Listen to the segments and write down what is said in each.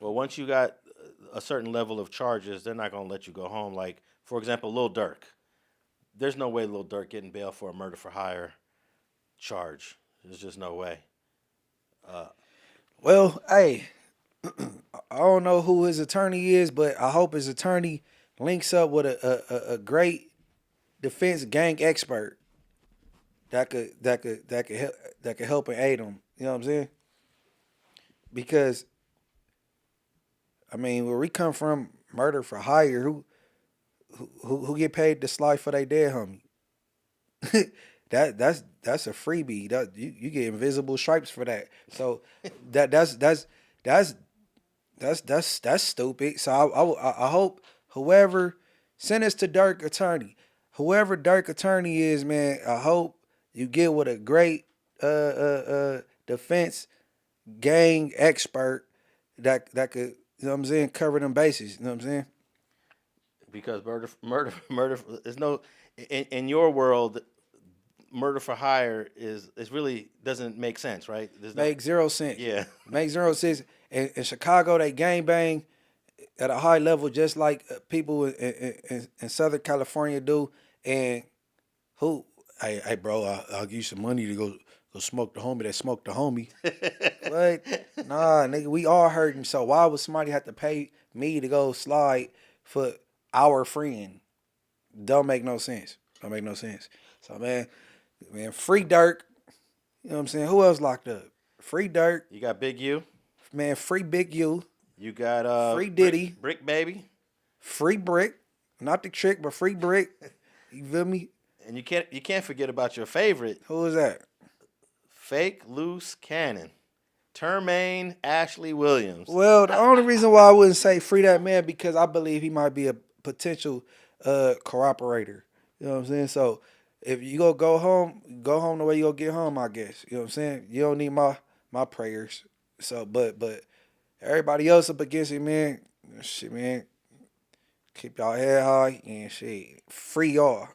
Well, once you got a certain level of charges, they're not gonna let you go home. Like, for example, Lil Durk. There's no way Lil Durk getting bail for a murder for hire charge. There's just no way. Uh, Well, hey, I don't know who his attorney is, but I hope his attorney links up with a great defense gang expert that could help and aid him. You know what I'm saying? Because I mean, where we come from, murder for hire. Who get paid to slide for their dead homie? That's a freebie. That you get invisible stripes for that. So that that's that's stupid. So I hope whoever send us to Dirk attorney, whoever Dirk attorney is, man. I hope you get with a great defense gang expert that could, you know what I'm saying, cover them bases. You know what I'm saying? because murder is no in your world. Murder for hire is really doesn't make sense, right? There's no. Make 0 cents. Yeah. Make 0 cents. In Chicago, they gang bang at a high level, just like people in Southern California do. And who? Hey, bro, I'll give you some money to go smoke the homie that smoked the homie. What? Nah, nigga, we all hurting. So why would somebody have to pay me to go slide for our friend? Don't make no sense. Don't make no sense. So man, free Dirk. You know what I'm saying? Who else locked up? Free Dirk. You got Big U. Man, free Big U. You got Free Diddy. Brick Baby, Free Brick. Not the trick, but free Brick. You feel me? and you can't forget about your favorite Who is that? fake Luce Cannon, Termaine Ashley Williams. Well, the only reason why I wouldn't say free that man because I believe he might be a potential cooperator. You know what I'm saying? So if you go home the way you go get home, I guess. You know what I'm saying? You don't need my prayers. So but everybody else up against it, man. Shit, man. Keep y'all head high and shit. Free y'all.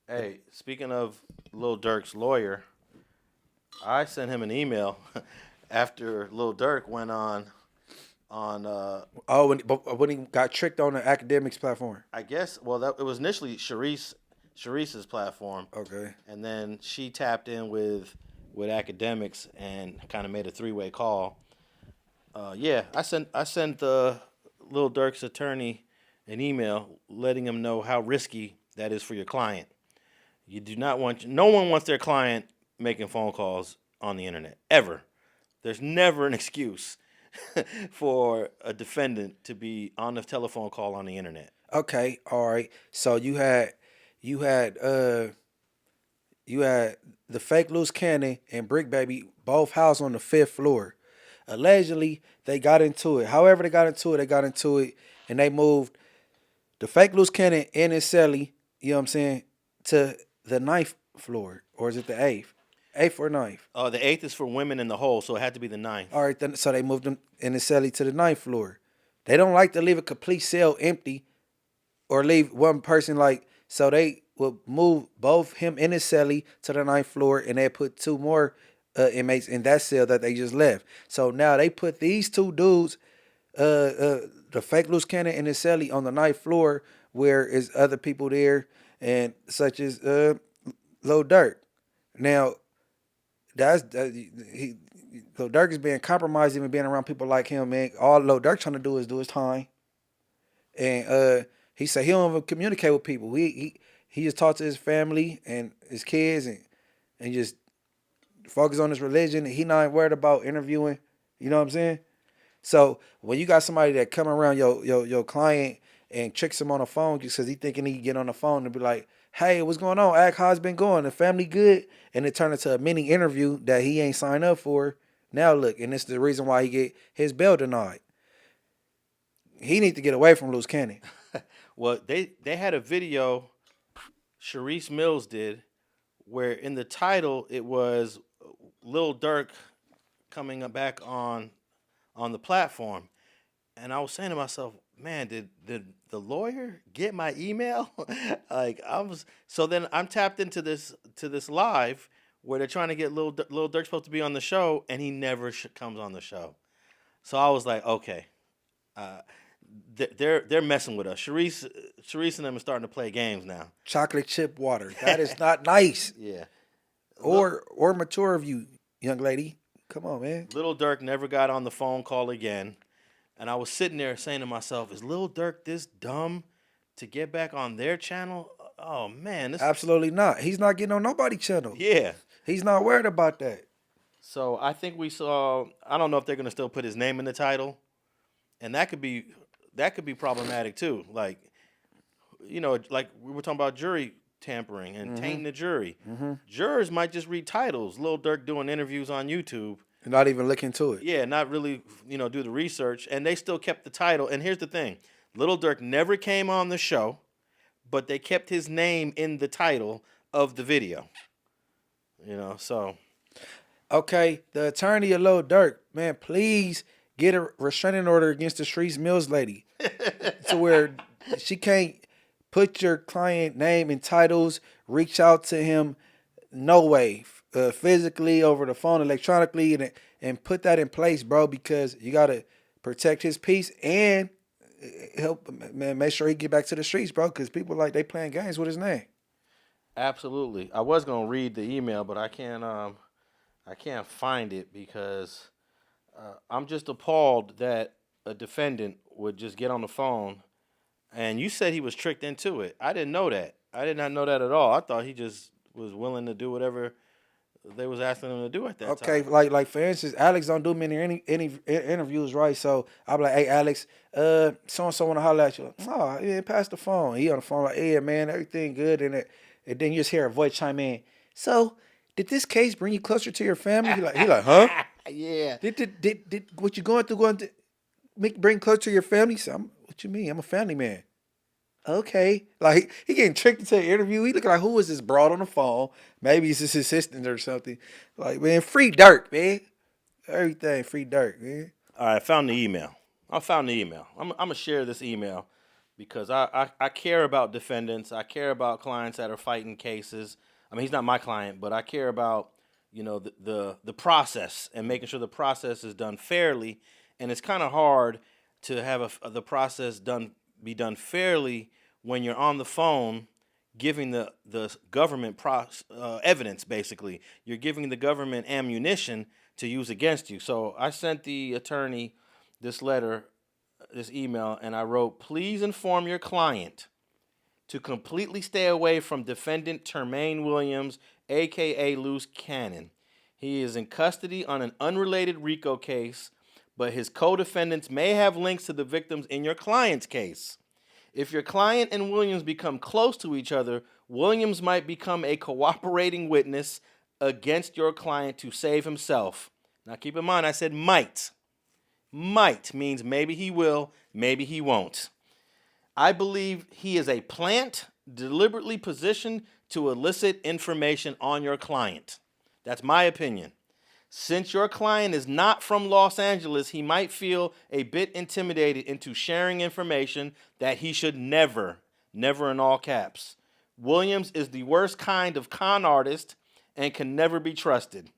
Hey, speaking of Lil Durk's lawyer, I sent him an email after Lil Durk went on Oh, when he got tricked on the academics platform. I guess it was initially Sharice's platform, Okay. and then she tapped in with academics and kind of made a three-way call. Yeah, I sent Lil Durk's attorney an email letting him know how risky that is for your client. You do not want no one wants their client making phone calls on the internet ever. There's never an excuse for a defendant to be on a telephone call on the internet. Okay. All right. So you had you had the fake loose cannon and Brick Baby both housed on the fifth floor. Allegedly, they got into it. However, they got into it, and they moved the fake loose cannon and his celly. You know what I'm saying? To the ninth floor, or is it the eighth? Eighth or ninth? The eighth is for women in the hole, so it had to be the ninth. All right, then, so they moved him in the celly to the ninth floor. They don't like to leave a complete cell empty or leave one person like, so they would move both him and his celly to the ninth floor, and they put two more inmates in that cell that they just left. So now they put these two dudes, the fake loose cannon and his celly, on the ninth floor where is other people there, and such as Lil Durk. Now that's he. Lil Durk is being compromised, even being around people like him, man. All Lil Durk trying to do is do his time, and he said he don't even communicate with people. He just talk to his family and his kids, and just focus on his religion. He not worried about interviewing. You know what I'm saying? So when you got somebody that come around your client and tricks him on the phone just because he thinking he can get on the phone and be like, "Hey, what's going on? Ask how's it been going? The family good?" And it turned into a mini interview that he ain't signed up for. Now look, and this is the reason why he get his bail denied. He need to get away from Luce Cannon. Well, they had a video Sharice Mills did where in the title it was Lil Durk coming back on the platform, and I was saying to myself, man, did the lawyer get my email? Like I was. So then I'm tapped into this live where they're trying to get Lil Durk supposed to be on the show, and he never comes on the show. So I was like, okay, They're messing with us. Sharice and them are starting to play games now. Chocolate chip water. That is not nice. Yeah. Or mature of you, young lady. Come on, man. Lil Durk never got on the phone call again. And I was sitting there saying to myself, is Lil Durk this dumb to get back on their channel? Oh, man. Absolutely not. He's not getting on nobody's channel. Yeah. He's not worried about that. So I think we saw, I don't know if they're going to still put his name in the title. And that could be problematic too. Like, you know, like we were talking about jury tampering and tainting the jury. Jurors might just read titles. Lil Durk doing interviews on YouTube. Not even look into it. Yeah, not really, do the research. And they still kept the title. And here's the thing. Lil Durk never came on the show, but they kept his name in the title of the video. So. Okay, the attorney of Lil Durk, man, please get a restraining order against the Streets Mills lady. To where she can't put your client name in titles, reach out to him, no way. Physically, over the phone, electronically, and put that in place, bro, because you got to protect his peace and help, man, make sure he get back to the streets, bro, because people they playing games with his name. Absolutely. I was going to read the email, but I can't find it because I'm just appalled that a defendant would just get on the phone. And you said he was tricked into it. I didn't know that. I did not know that at all. I thought he just was willing to do whatever they was asking him to do at that time. Okay, like for instance, Alex don't do many interviews, right? So I'll be like, hey, Alex, so and so want to holler at you. Oh, yeah, pass the phone. He on the phone like, yeah, man, everything good, and then you just hear a voice chime in. So, did this case bring you closer to your family? He like, huh? Yeah. Did what you going to bring closer to your family? So, what you mean? I'm a family man. Okay, like he getting tricked into an interview. He looking like, who is this broad on the phone? Maybe it's his assistant or something. Like, man, free Durk, man. Everything free Durk, man. All right, I found the email. I'm gonna share this email because I care about defendants. I care about clients that are fighting cases. I mean, he's not my client, but I care about the process and making sure the process is done fairly. And it's kind of hard to have the process be done fairly when you're on the phone giving the government evidence. Basically, you're giving the government ammunition to use against you. So I sent the attorney this email, and I wrote, please inform your client to completely stay away from defendant Termaine Williams, a.k.a. Luce Cannon. He is in custody on an unrelated RICO case, but his co-defendants may have links to the victims in your client's case. If your client and Williams become close to each other, Williams might become a cooperating witness against your client to save himself. Now keep in mind, I said might. Might means maybe he will, maybe he won't. I believe he is a plant deliberately positioned to elicit information on your client. That's my opinion. Since your client is not from Los Angeles, he might feel a bit intimidated into sharing information that he should never in all caps. Williams is the worst kind of con artist and can never be trusted.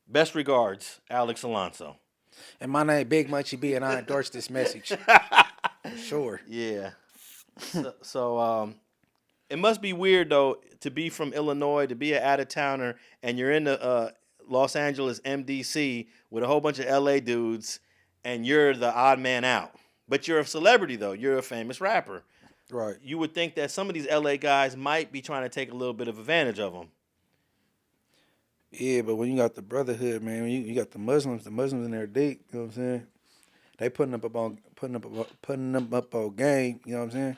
Best regards, Alex Alonso. And my name Big Munchie B, and I endorse this message. Sure. Yeah. So it must be weird though to be from Illinois, to be an out-of-towner, and you're in the Los Angeles MDC with a whole bunch of LA dudes, and you're the odd man out. But you're a celebrity though. You're a famous rapper. Right. You would think that some of these LA guys might be trying to take a little bit of advantage of them. Yeah, but when you got the brotherhood, man, when you got the Muslims in there deep, you know what I'm saying? They putting them up on game, you know what I'm saying?